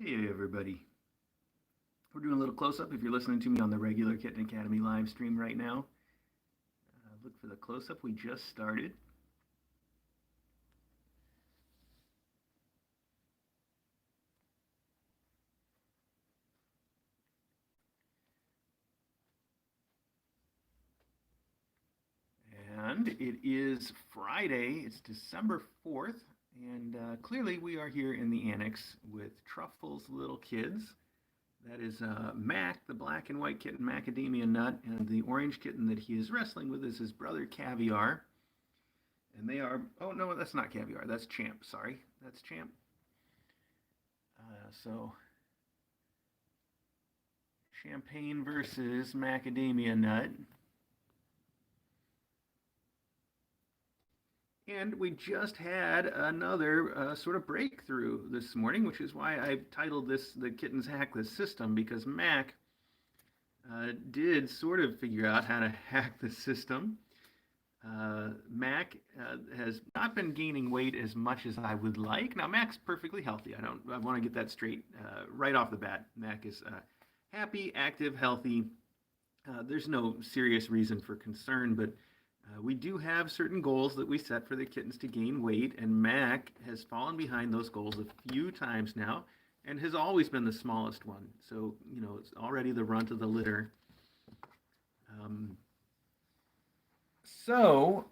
Hey everybody. We're doing a little close-up if you're listening to me on the regular Kitten Academy live stream right now. Look for the close-up we just started. And it is Friday, it's December 4th, and clearly we are here in the annex with Truffle's little kids. That is Mac, the black and white kitten, Macadamia Nut, and the orange kitten that he is wrestling with is his brother Caviar. And they are, oh no, that's not Caviar, that's Champ, sorry, that's Champ. So Champagne versus Macadamia Nut. And we just had another sort of breakthrough this morning, which is why I titled this The Kittens Hack the System, because Mac did sort of figure out how to hack the system. Mac has not been gaining weight as much as I would like. Now, Mac's perfectly healthy. I want to get that straight right off the bat. Mac is happy, active, healthy. There's no serious reason for concern, but we do have certain goals that we set for the kittens to gain weight, and Mac has fallen behind those goals a few times now and has always been the smallest one. So, it's already the runt of the litter. Um,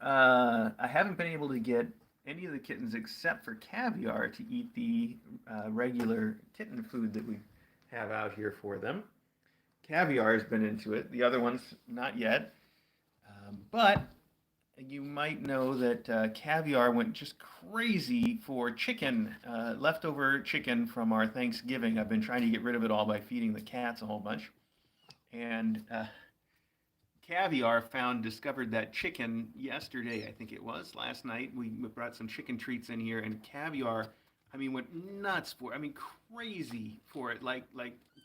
I haven't been able to get any of the kittens except for Caviar to eat the regular kitten food that we have out here for them. Caviar has been into it. The other ones, not yet. But you might know that Caviar went just crazy for chicken, leftover chicken from our Thanksgiving. I've been trying to get rid of it all by feeding the cats a whole bunch. And Caviar discovered that chicken yesterday, I think it was, last night. We brought some chicken treats in here, and Caviar, went nuts for it. Crazy for it, like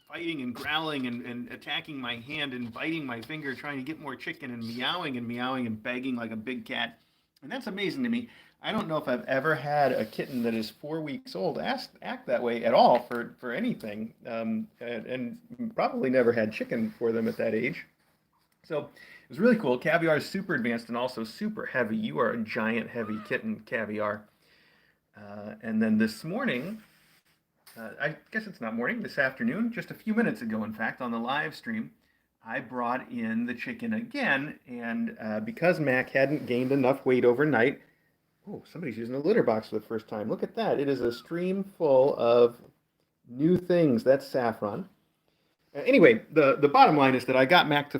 fighting and growling and attacking my hand and biting my finger, trying to get more chicken and meowing and begging like a big cat. And that's amazing to me. I don't know if I've ever had a kitten that is 4 weeks old act that way at all for anything, and probably never had chicken for them at that age. So it was really cool. Caviar is super advanced and also super heavy. You are a giant heavy kitten, Caviar. And then this morning, I guess it's not morning, this afternoon, just a few minutes ago, in fact, on the live stream, I brought in the chicken again. And because Mac hadn't gained enough weight overnight, oh, somebody's using a litter box for the first time. Look at that. It is a stream full of new things. That's Saffron. Anyway, the bottom line is that I got Mac to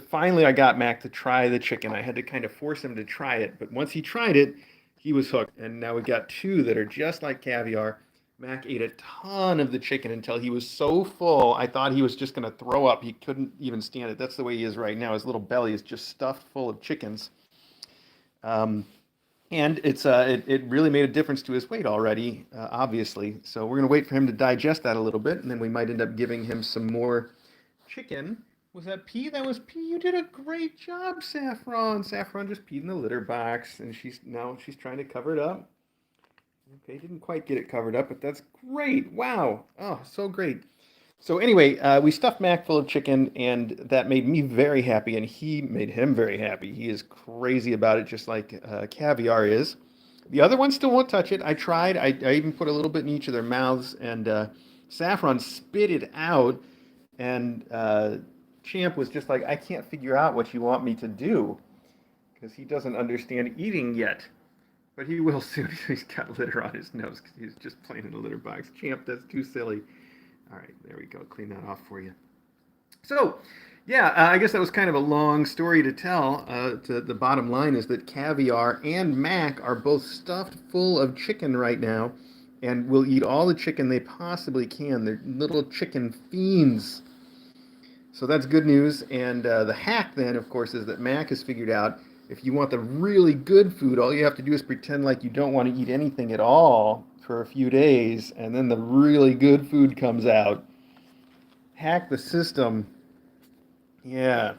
try the chicken. I had to kind of force him to try it, but once he tried it, he was hooked. And now we got two that are just like Caviar. Mac ate a ton of the chicken until he was so full, I thought he was just going to throw up. He couldn't even stand it. That's the way he is right now. His little belly is just stuffed full of chickens. And it really made a difference to his weight already, obviously. So we're going to wait for him to digest that a little bit, and then we might end up giving him some more chicken. Was that pee? That was pee. You did a great job, Saffron. Saffron just peed in the litter box, and she's trying to cover it up. Okay, didn't quite get it covered up, but that's great. Wow. Oh, so great. So anyway, we stuffed Mac full of chicken, and that made me very happy, and he made him very happy. He is crazy about it, just like Caviar is. The other one still won't touch it. I tried. I even put a little bit in each of their mouths, and Saffron spit it out, and Champ was just like, I can't figure out what you want me to do, because he doesn't understand eating yet. But he will soon. He's got litter on his nose because he's just playing in the litter box. Champ, that's too silly. All right, there we go. Clean that off for you. So, yeah, I guess that was kind of a long story to tell. The bottom line is that Caviar and Mac are both stuffed full of chicken right now and will eat all the chicken they possibly can. They're little chicken fiends. So that's good news. And the hack then, of course, is that Mac has figured out if you want the really good food, all you have to do is pretend like you don't want to eat anything at all for a few days, and then the really good food comes out. Hack the system. Yeah.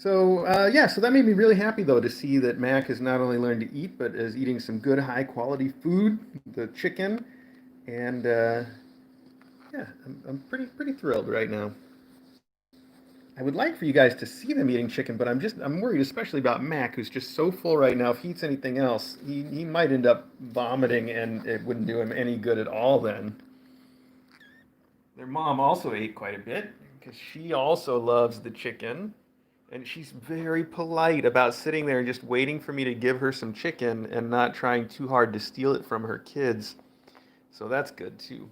Yeah, so that made me really happy though to see that Mac has not only learned to eat, but is eating some good high quality food, the chicken, and yeah, I'm pretty thrilled right now. I would like for you guys to see them eating chicken, but I'm worried especially about Mac, who's just so full right now. If he eats anything else, he might end up vomiting, and it wouldn't do him any good at all then. Their mom also ate quite a bit because she also loves the chicken. And she's very polite about sitting there and just waiting for me to give her some chicken and not trying too hard to steal it from her kids. So that's good too.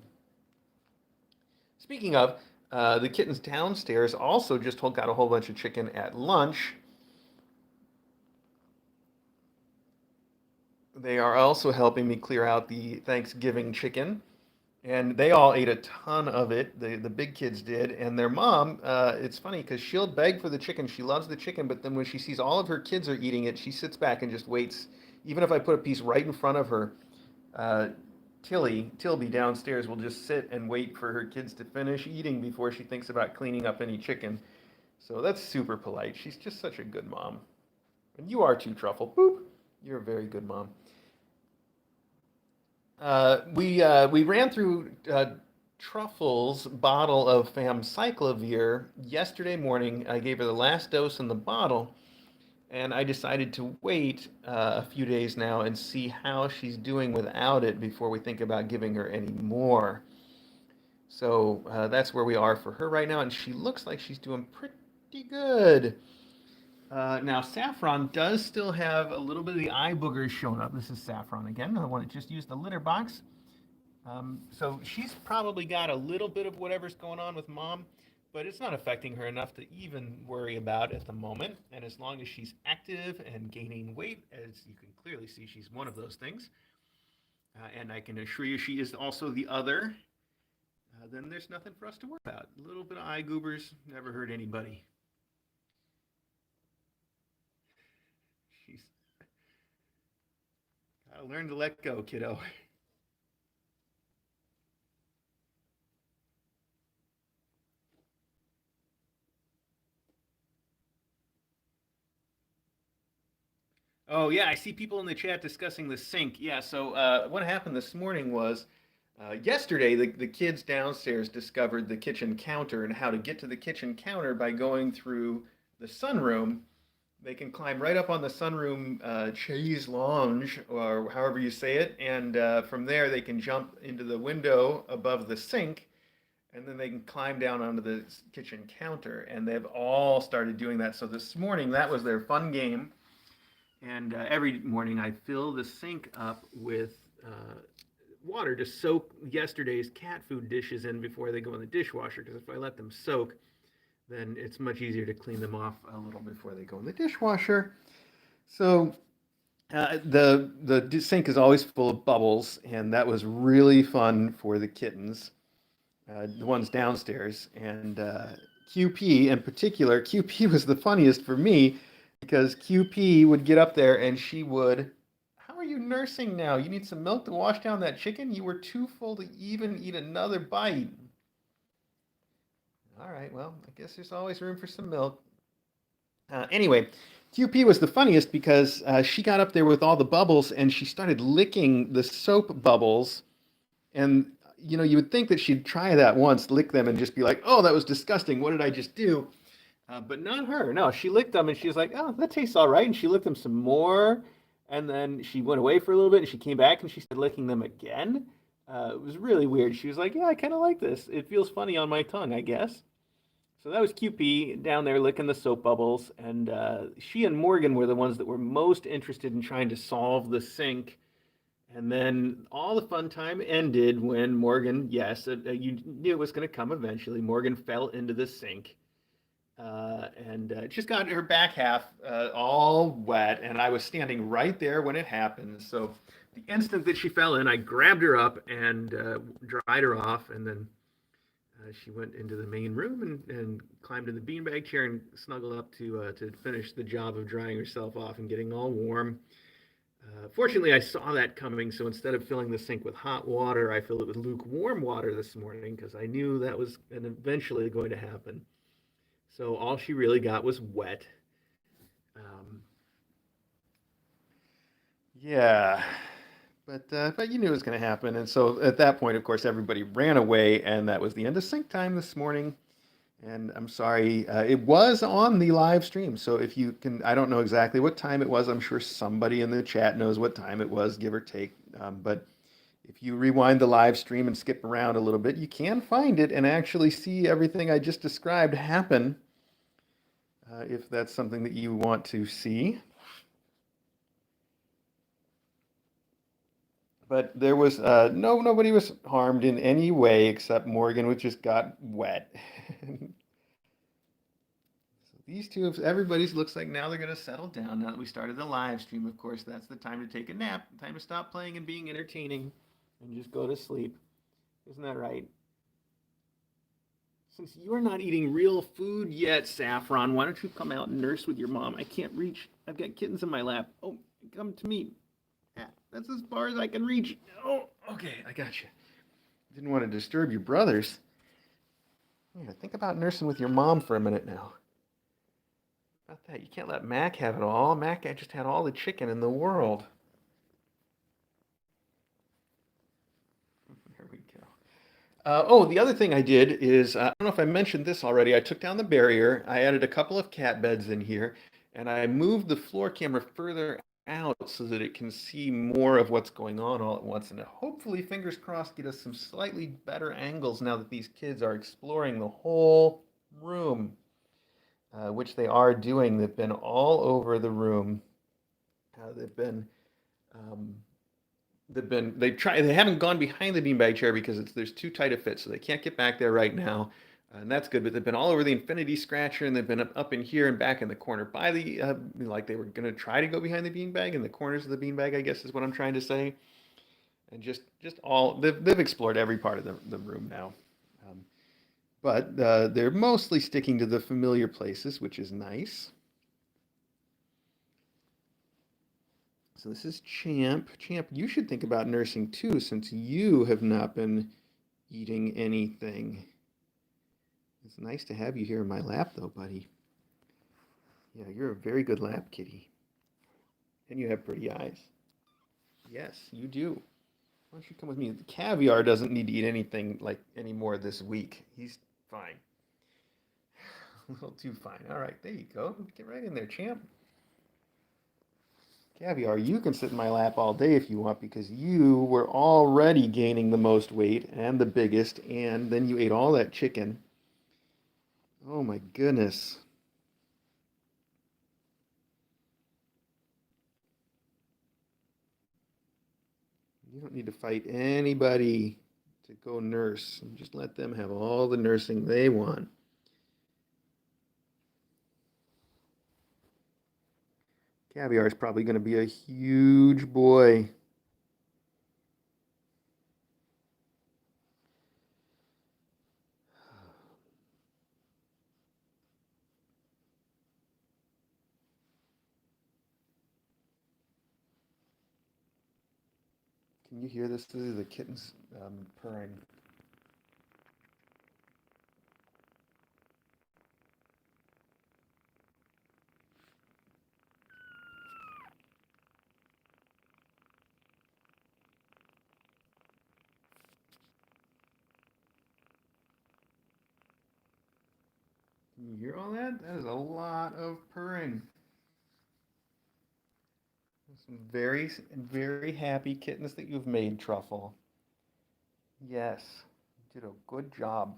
Speaking of, the kittens downstairs also just got a whole bunch of chicken at lunch. They are also helping me clear out the Thanksgiving chicken. And they all ate a ton of it. The big kids did, and their mom. It's funny because she'll beg for the chicken. She loves the chicken, but then when she sees all of her kids are eating it, she sits back and just waits. Even if I put a piece right in front of her, uh, Tilby downstairs will just sit and wait for her kids to finish eating before she thinks about cleaning up any chicken. So that's super polite. She's just such a good mom, and you are too, Truffle. Boop. You're a very good mom. We ran through Truffle's bottle of famciclovir yesterday morning. I gave her the last dose in the bottle, and I decided to wait a few days now and see how she's doing without it before we think about giving her any more. So that's where we are for her right now, and she looks like she's doing pretty good. Now, Saffron does still have a little bit of the eye boogers showing up. This is Saffron again, the one that just used the litter box. So she's probably got a little bit of whatever's going on with mom, but it's not affecting her enough to even worry about at the moment. And as long as she's active and gaining weight, as you can clearly see, she's one of those things. And I can assure you she is also the other. Then there's nothing for us to worry about. A little bit of eye goobers never hurt anybody. She's gotta learn to let go, kiddo. Oh yeah, I see people in the chat discussing the sink. Yeah, so what happened this morning was yesterday the kids downstairs discovered the kitchen counter and how to get to the kitchen counter by going through the sunroom. They can climb right up on the sunroom chaise lounge or however you say it, and from there they can jump into the window above the sink, and then they can climb down onto the kitchen counter. And they've all started doing that. So this morning that was their fun game, and every morning I fill the sink up with water to soak yesterday's cat food dishes in before they go in the dishwasher. Because if I let them soak, then it's much easier to clean them off a little before they go in the dishwasher. So the sink is always full of bubbles, and that was really fun for the kittens, the ones downstairs. And QP in particular, QP was the funniest for me because QP would get up there and she would, how are you nursing now? You need some milk to wash down that chicken? You were too full to even eat another bite. All right, well, I guess there's always room for some milk. Anyway, QP was the funniest because she got up there with all the bubbles and she started licking the soap bubbles. And, you know, you would think that she'd try that once, lick them, and just be like, oh, that was disgusting. What did I just do? But not her. No, she licked them and she was like, oh, that tastes all right. And she licked them some more. And then she went away for a little bit and she came back and she started licking them again. It was really weird. She was like, yeah, I kind of like this. It feels funny on my tongue, I guess. So that was QP down there licking the soap bubbles. And she and Morgan were the ones that were most interested in trying to solve the sink. And then all the fun time ended when Morgan, yes, you knew it was going to come eventually. Morgan fell into the sink and just got her back half all wet. And I was standing right there when it happened. So the instant that she fell in, I grabbed her up and dried her off. And then she went into the main room and climbed in the beanbag chair and snuggled up to finish the job of drying herself off and getting all warm. Fortunately, I saw that coming, so instead of filling the sink with hot water, I filled it with lukewarm water this morning because I knew that was eventually going to happen. So all she really got was wet. Um, yeah, but you knew it was going to happen, and so at that point, of course, everybody ran away, and that was the end of sync time this morning. And I'm sorry, it was on the live stream. So if you can, I don't know exactly what time it was. I'm sure somebody in the chat knows what time it was, give or take. But if you rewind the live stream and skip around a little bit, you can find it and actually see everything I just described happen, if that's something that you want to see. But there was nobody was harmed in any way except Morgan, which just got wet. These two, everybody's looks like now they're going to settle down. Now that we started the live stream, of course, that's the time to take a nap, time to stop playing and being entertaining, and just go to sleep. Isn't that right? Since you're not eating real food yet, Saffron, why don't you come out and nurse with your mom? I can't reach. I've got kittens in my lap. Oh, come to me. That's as far as I can reach. Oh, okay, I got you. Didn't want to disturb your brothers. Yeah, think about nursing with your mom for a minute now. About that, you can't let Mac have it all. Mac just had all the chicken in the world. There we go. Oh, the other thing I did is, I don't know if I mentioned this already. I took down the barrier. I added a couple of cat beds in here, and I moved the floor camera further out so that it can see more of what's going on all at once. And hopefully, fingers crossed, get us some slightly better angles now that these kids are exploring the whole room, which they are doing. They've been all over the room. They've been um, they haven't gone behind the beanbag chair because there's too tight a fit, so they can't get back there right now, and that's good. But they've been all over the infinity scratcher, and they've been up in here and back in the corner by the like they were gonna try to go behind the beanbag in the corners of the beanbag, I guess is what I'm trying to say. And just all they've explored every part of the room now. Um, but they're mostly sticking to the familiar places, which is nice. So this is Champ. Champ, you should think about nursing too, since you have not been eating anything. It's nice to have you here in my lap, though, buddy. Yeah, you're a very good lap kitty. And you have pretty eyes. Yes, you do. Why don't you come with me? The Caviar doesn't need to eat anything like anymore this week. He's fine. A little too fine. All right, there you go. Get right in there, champ. Caviar, you can sit in my lap all day if you want because you were already gaining the most weight and the biggest, and then you ate all that chicken. Oh my goodness. You don't need to fight anybody to go nurse. Just let them have all the nursing they want. Caviar is probably going to be a huge boy. Can you hear this? This is the kittens purring. Can you hear all that? That is a lot of purring. Some very, very happy kittens that you've made, Truffle. Yes, you did a good job.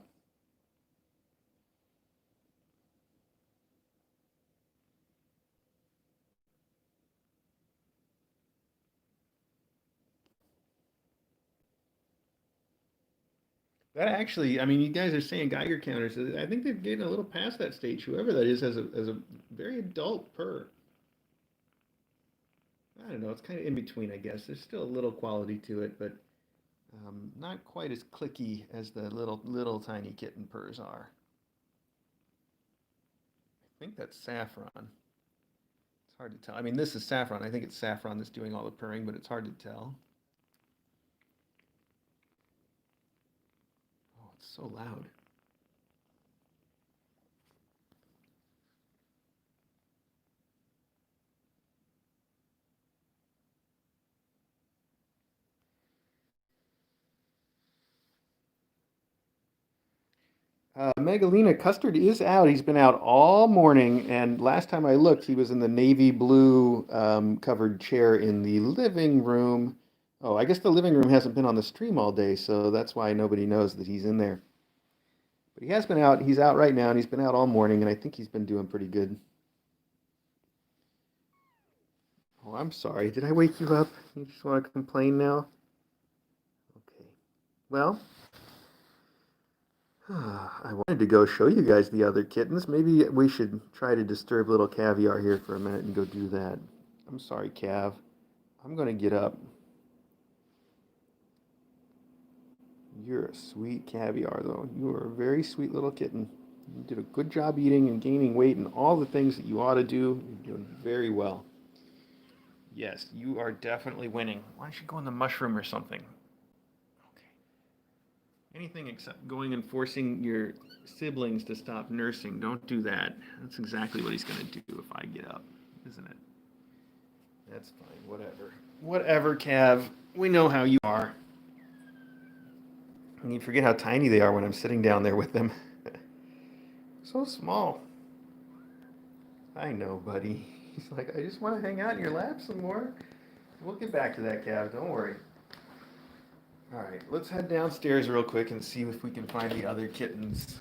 That actually, I mean, you guys are saying Geiger counters. I think they've getting a little past that stage. Whoever that is has a very adult purr. I don't know. It's kind of in between, I guess. There's still a little quality to it, but not quite as clicky as the little tiny kitten purrs are. I think that's Saffron. It's hard to tell. I mean, this is Saffron. I think it's Saffron that's doing all the purring, but it's hard to tell. Oh, it's so loud. Megalina Custard is out. He's been out all morning, and last time I looked, he was in the navy blue covered chair in the living room. Oh, I guess the living room hasn't been on the stream all day, so that's why nobody knows that he's in there. But he has been out. He's out right now, and he's been out all morning, and I think he's been doing pretty good. Oh, I'm sorry. Did I wake you up? You just want to complain now? Okay. Well, I wanted to go show you guys the other kittens. Maybe we should try to disturb little Caviar here for a minute and go do that. I'm sorry, Cav. I'm going to get up. You're a sweet Caviar, though. You are a very sweet little kitten. You did a good job eating and gaining weight and all the things that you ought to do. You're doing very well. Yes, you are definitely winning. Why don't you go in the mushroom or something? Okay. Anything except going and forcing your siblings to stop nursing. Don't do that. That's exactly what he's going to do if I get up, isn't it? That's fine. Whatever. Whatever, Cav. We know how you are. And you forget how tiny they are when I'm sitting down there with them. So small. I know, buddy. He's like, I just want to hang out in your lap some more. We'll get back to that, Cav. Don't worry. All right, let's head downstairs real quick and see if we can find the other kittens.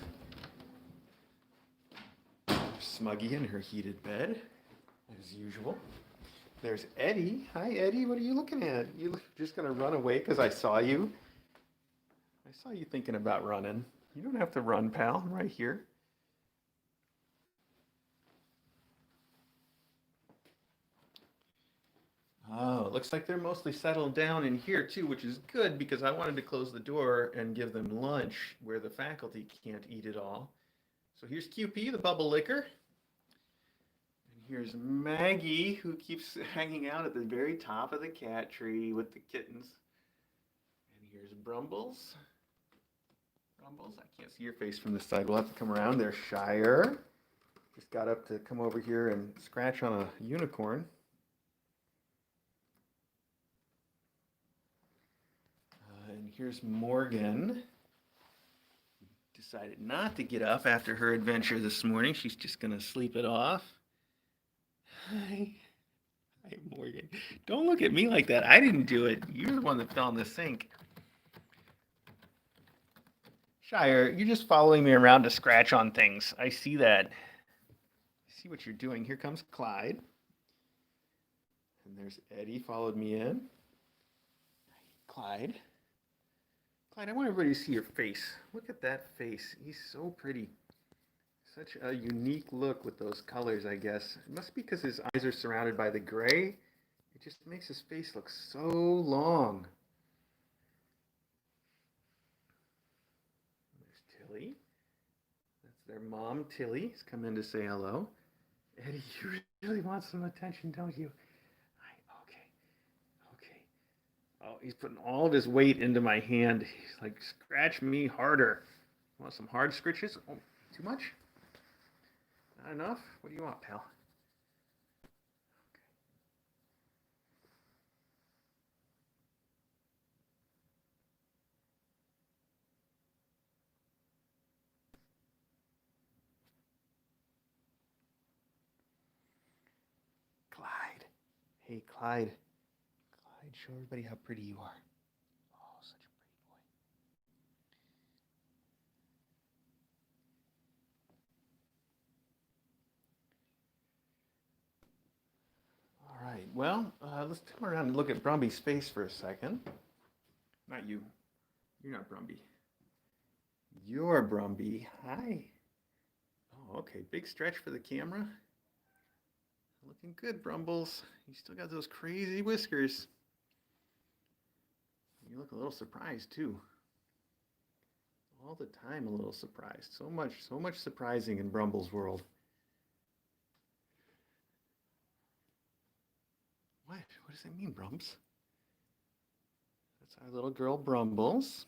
Smuggy in her heated bed, as usual. There's Eddie. Hi, Eddie. What are you looking at? You just going to run away because I saw you? I saw you thinking about running. You don't have to run, pal. I'm right here. Oh, it looks like they're mostly settled down in here too, which is good because I wanted to close the door and give them lunch where the faculty can't eat it all. So here's QP, the bubble licker. And here's Maggie, who keeps hanging out at the very top of the cat tree with the kittens. And here's Brumbles. Brumbles, I can't see your face from this side. We'll have to come around. There's Shire. Just got up to come over here and scratch on a unicorn. And here's Morgan. Decided not to get up after her adventure this morning. She's just going to sleep it off. Hi. Hi, Morgan. Don't look at me like that. I didn't do it. You're the one that fell in the sink. Shire, you're just following me around to scratch on things. I see that. I see what you're doing. Here comes Clyde. And there's Eddie followed me in. Clyde. Clyde, I want everybody to see your face. Look at that face. He's so pretty. Such a unique look with those colors, I guess. It must be because his eyes are surrounded by the gray. It just makes his face look so long. There's Tilly. That's their mom, Tilly. He's come in to say hello. Eddie, you really want some attention, don't you? Oh, he's putting all of his weight into my hand. He's like, scratch me harder. You want some hard scritches? Oh, too much? Not enough? What do you want, pal? Clyde. Hey, Clyde. Clyde, show everybody how pretty you are. Oh, such a pretty boy. All right, well, let's come around and look at Brumby's face for a second. Not you. You're not Brumby. You're Brumby. Hi. Oh, okay. Big stretch for the camera. Looking good, Brumbles. You still got those crazy whiskers. You look a little surprised, too. All the time a little surprised. So much surprising in Brumble's world. What? What does that mean, Brumps? That's our little girl, Brumbles.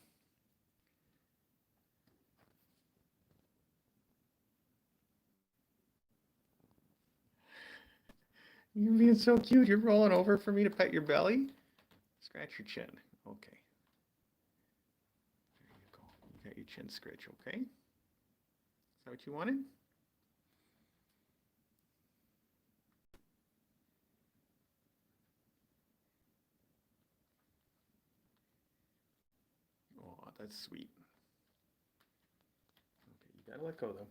You're being so cute. You're rolling over for me to pet your belly? Scratch your chin. Okay. There you go. You got your chin scratch, okay? that what you wanted? Oh, that's sweet. Okay, you gotta let go though.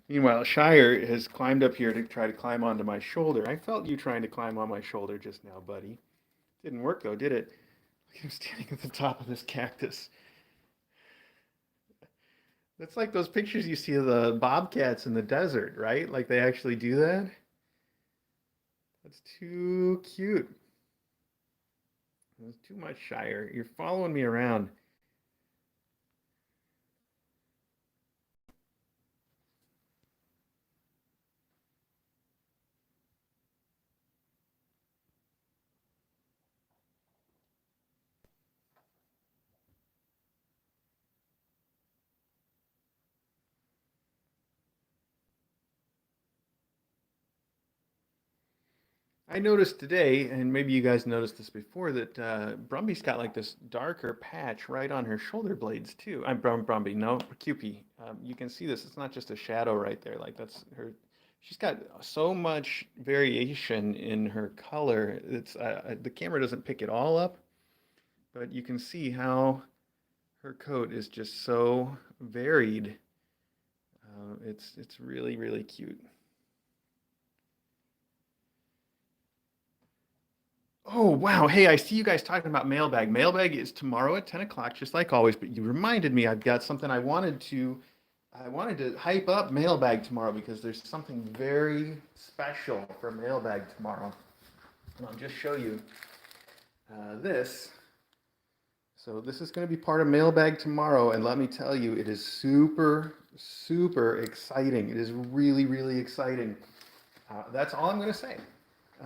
Meanwhile, Shire has climbed up here to try to climb onto my shoulder. I felt you trying to climb on my shoulder just now, buddy. Didn't work though, did it? Look at him standing at the top of this cactus. That's like those pictures you see of the bobcats in the desert, right? Like they actually do that. That's too cute. That's too much, Shire. You're following me around. I noticed today, and maybe you guys noticed this before, that Brumby's got like this darker patch right on her shoulder blades too. I'm Brumby, no, Cupie. You can see this. It's not just a shadow right there. Like that's her. She's got so much variation in her color. It's the camera doesn't pick it all up, but you can see how her coat is just so varied. It's really really cute. Oh, wow. Hey, I see you guys talking about Mailbag. Mailbag is tomorrow at 10 o'clock, just like always, but you reminded me I've got something I wanted to hype up Mailbag tomorrow because there's something very special for Mailbag tomorrow. And I'll just show you this. So this is going to be part of Mailbag tomorrow, and let me tell you, it is super, super exciting. It is really, really exciting. That's all I'm going to say.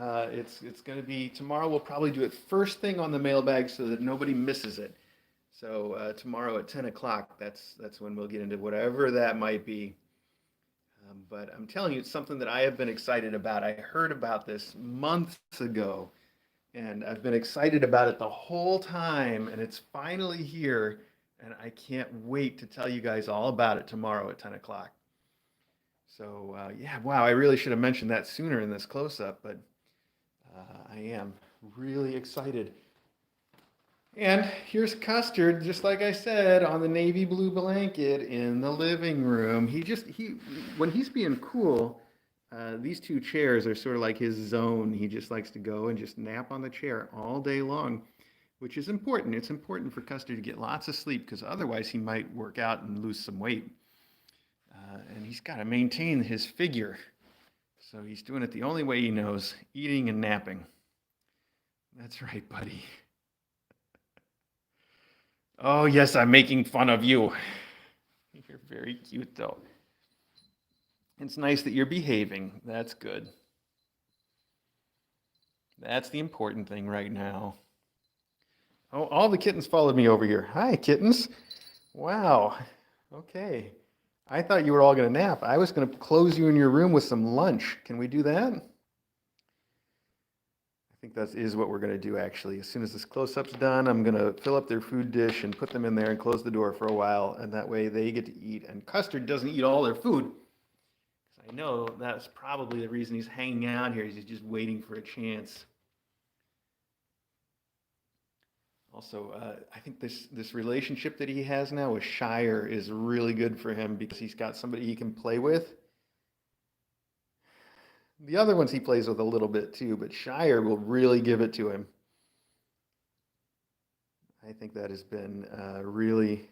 It's going to be tomorrow. We'll probably do it first thing on the mailbag so that nobody misses it. So tomorrow at 10 o'clock, that's when we'll get into whatever that might be. But I'm telling you, it's something that I have been excited about. I heard about this months ago, and I've been excited about it the whole time, and it's finally here, and I can't wait to tell you guys all about it tomorrow at 10 o'clock. So yeah, wow, I really should have mentioned that sooner in this close-up, but I am really excited. And here's Custard, just like I said, on the navy blue blanket in the living room. When he's being cool, these two chairs are sort of like his zone. He just likes to go and just nap on the chair all day long, which is important. It's important for Custard to get lots of sleep because otherwise he might work out and lose some weight. And he's got to maintain his figure. So he's doing it the only way he knows, eating and napping. That's right, buddy. Oh, yes, I'm making fun of you. You're very cute, though. It's nice that you're behaving. That's good. That's the important thing right now. Oh, all the kittens followed me over here. Hi, kittens. Wow. Okay. I thought you were all going to nap. I was going to close you in your room with some lunch. Can we do that? I think that is what we're going to do, actually. As soon as this close-up's done, I'm going to fill up their food dish and put them in there and close the door for a while, and that way they get to eat. And Custard doesn't eat all their food. I know that's probably the reason he's hanging out here. He's just waiting for a chance. Also, I think this relationship that he has now with Shire is really good for him because he's got somebody he can play with. The other ones he plays with a little bit too, but Shire will really give it to him. I think that has been really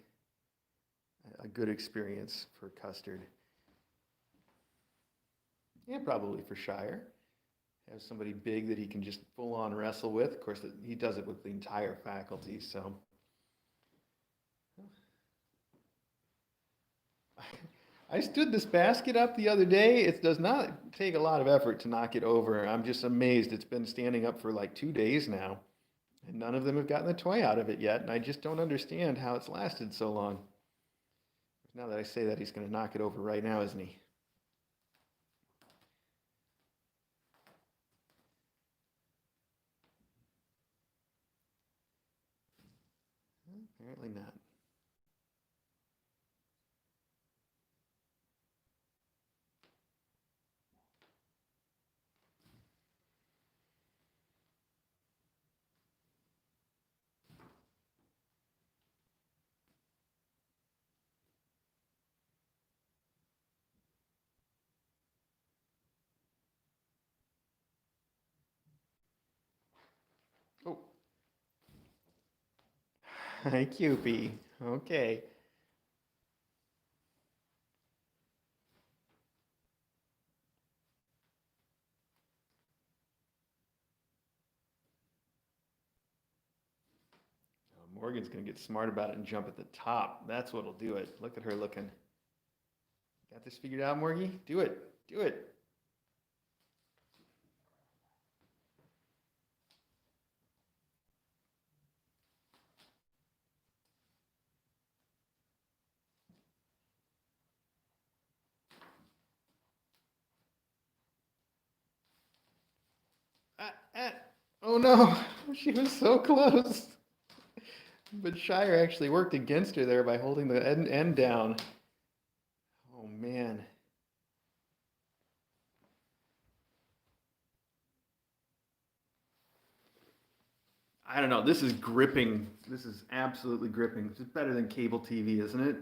a good experience for Custard. And probably for Shire. Have somebody big that he can just full on wrestle with. Of course, he does it with the entire faculty, so. I stood this basket up the other day. It does not take a lot of effort to knock it over. I'm just amazed. It's been standing up for like 2 days now, and none of them have gotten the toy out of it yet, and I just don't understand how it's lasted so long. Now that I say that, he's going to knock it over right now, isn't he? Apparently not. Hi, Cupie. Okay. Morgan's going to get smart about it and jump at the top. That's what'll do it. Look at her looking. Got this figured out, Morgie? Do it. Do it. Ah, ah. Oh no, she was so close. But Shire actually worked against her there by holding the end down. Oh man. I don't know. This is gripping. This is absolutely gripping. This is better than cable TV, isn't it?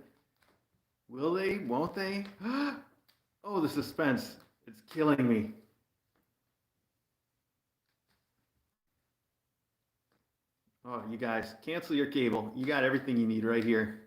Will they? Won't they? Oh, the suspense. It's killing me. Oh, you guys, cancel your cable. You got everything you need right here.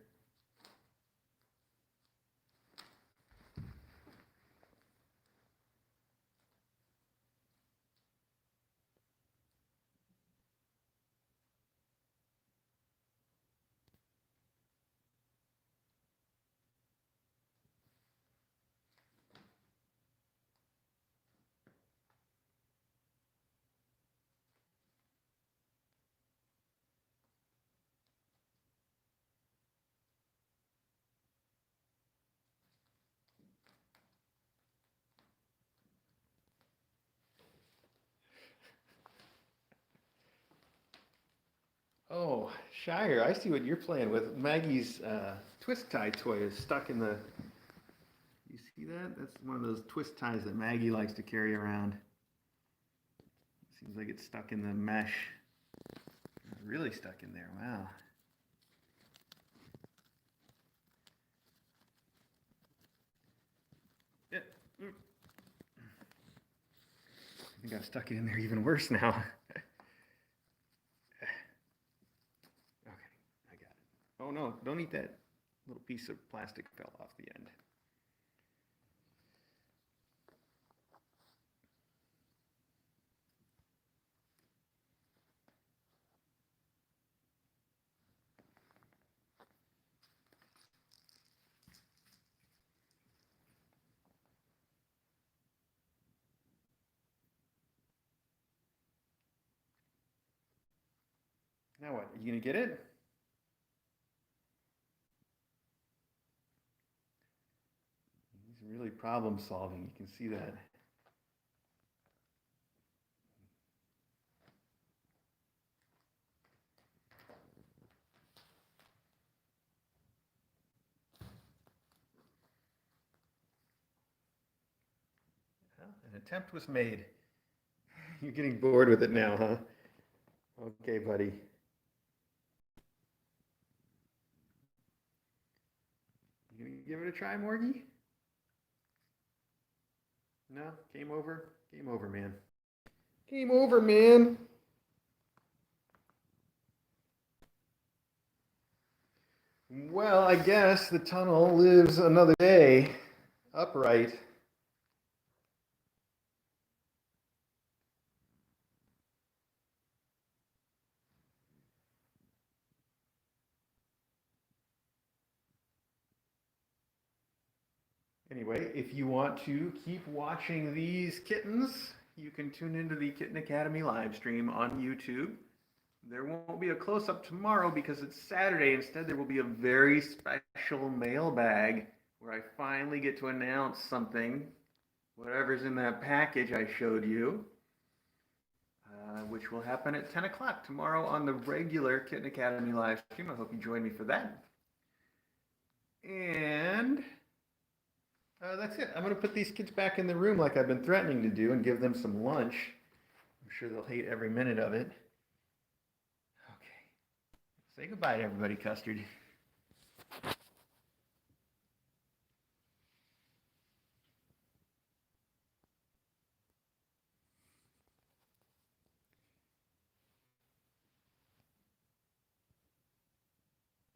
Oh, Shire, I see what you're playing with. Maggie's twist tie toy is stuck in the. You see that? That's one of those twist ties that Maggie likes to carry around. Seems like it's stuck in the mesh. Really stuck in there. Wow. Yeah. I think I've stuck it in there even worse now. Okay, I got it. Oh no, don't eat that. Little piece of plastic fell off the end. Now what? Are you gonna get it? He's really problem solving. You can see that. Well, an attempt was made. You're getting bored with it now, huh? Okay, buddy. You gonna give it a try, Morgie? No? Game over? Game over, man. Game over, man. Well, I guess the tunnel lives another day upright. Anyway, if you want to keep watching these kittens, you can tune into the Kitten Academy live stream on YouTube. There won't be a close-up tomorrow because it's Saturday. Instead, there will be a very special mailbag where I finally get to announce something, whatever's in that package I showed you, which will happen at 10 o'clock tomorrow on the regular Kitten Academy live stream. I hope you join me for that. And that's it. I'm going to put these kids back in the room like I've been threatening to do and give them some lunch. I'm sure they'll hate every minute of it. Okay. Say goodbye to everybody, Custard.